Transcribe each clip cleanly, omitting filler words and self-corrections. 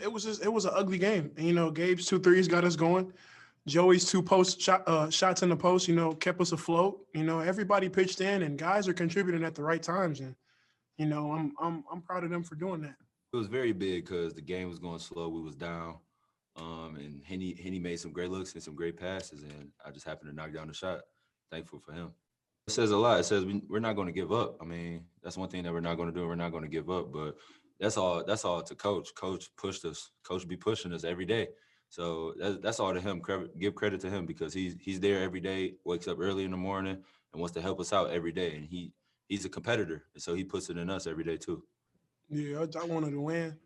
It was an ugly game. And, Gabe's 2 threes got us going. Joey's two shots in the post, kept us afloat. Everybody pitched in, and guys are contributing at the right times. And I'm proud of them for doing that. It was very big because the game was going slow. We was down, and Henny made some great looks and some great passes, and I just happened to knock down the shot. Thankful for him. It says a lot. It says we're not going to give up. I mean, that's one thing that we're not going to do. We're not going to give up. But that's all to Coach. Coach pushed us. Coach be pushing us every day. So that's all to him. Give credit to him because he's there every day, wakes up early in the morning, and wants to help us out every day. And he's a competitor, and so he puts it in us every day too. Yeah, I wanted to win.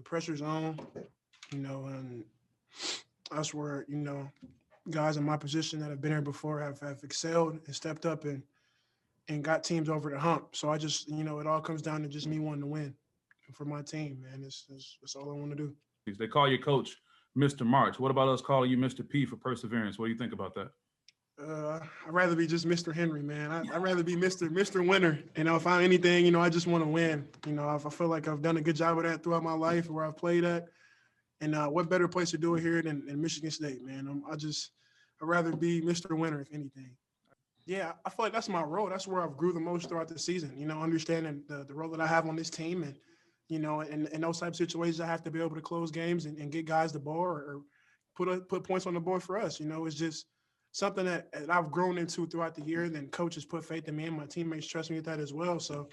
Pressure's on, and that's where, guys in my position that have been here before have excelled and stepped up and got teams over the hump. So I just, it all comes down to just me wanting to win for my team, man. That's all I want to do. They call you Coach Mr. March. What about us calling you Mr. P for perseverance? What do you think about that? I'd rather be just Mr. Henry, man. I'd rather be Mr. Winner. If I'm anything, I just want to win. If I feel like I've done a good job of that throughout my life where I've played at. And what better place to do it here than Michigan State, man? I'd rather be Mr. Winner, if anything. Yeah, I feel like that's my role. That's where I've grew the most throughout the season, understanding the role that I have on this team. And, in those type of situations, I have to be able to close games and get guys the ball or put points on the board for us. It's just something that I've grown into throughout the year. Then coaches put faith in me, and my teammates trust me with that as well. So,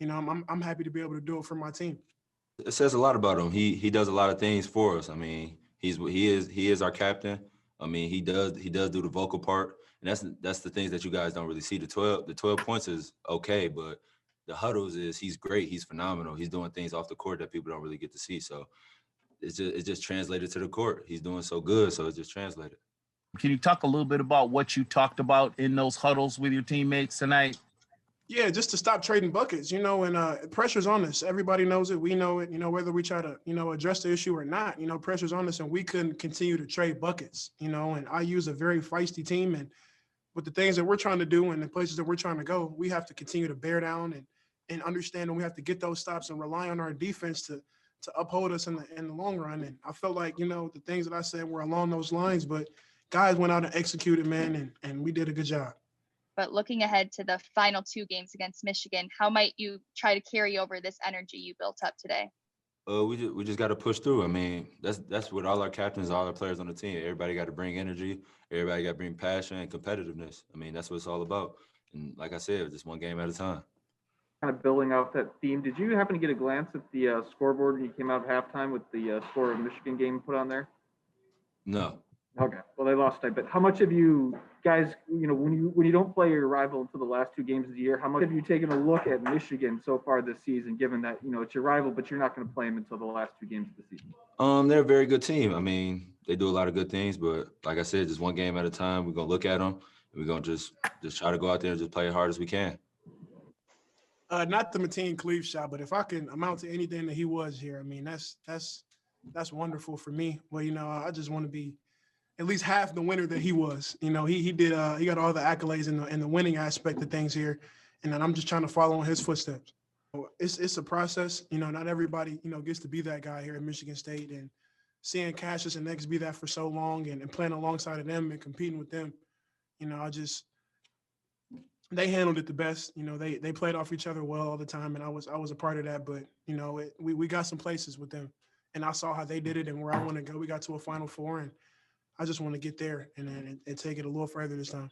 I'm happy to be able to do it for my team. It says a lot about him. He does a lot of things for us. I mean, he is our captain. I mean, he does do the vocal part, and that's the things that you guys don't really see. The 12 points is okay, but the huddles he's great. He's phenomenal. He's doing things off the court that people don't really get to see. So it's just translated to the court. He's doing so good, so it's just translated. Can you talk a little bit about what you talked about in those huddles with your teammates tonight? Yeah, just to stop trading buckets, and pressure's on us. Everybody knows it. We know it, whether we try to, address the issue or not, pressure's on us, and we couldn't continue to trade buckets, and I use a very feisty team, and with the things that we're trying to do and the places that we're trying to go, we have to continue to bear down and understand, and we have to get those stops and rely on our defense to uphold us in the long run. And I felt like, the things that I said were along those lines, but guys went out and executed, man, and we did a good job. But looking ahead to the final two games against Michigan, how might you try to carry over this energy you built up today? We just got to push through. I mean, that's what all our captains, all our players on the team. Everybody got to bring energy. Everybody got to bring passion and competitiveness. I mean, that's what it's all about. And like I said, just one game at a time. Kind of building off that theme, did you happen to get a glance at the scoreboard when you came out at halftime with the score of the Michigan game put on there? No. Okay. Well, they lost tonight. But how much have you guys, when you don't play your rival until the last two games of the year, how much have you taken a look at Michigan so far this season, given that, it's your rival, but you're not going to play them until the last two games of the season? They're a very good team. I mean, they do a lot of good things, but like I said, just one game at a time. We're going to look at them, and we're going to just try to go out there and just play as hard as we can. Not the Mateen Cleave shot, but if I can amount to anything that he was here, I mean, that's wonderful for me. Well, I just want to be at least half the winner that he was. He did he got all the accolades in the winning aspect of things here, and then I'm just trying to follow in his footsteps. It's a process. Not everybody gets to be that guy here at Michigan State, and seeing Cassius and X be that for so long and playing alongside of them and competing with them, they handled it the best. They played off each other well all the time, and I was a part of that. But we got some places with them, and I saw how they did it and where I want to go. We got to a Final Four, and I just want to get there and take it a little further this time.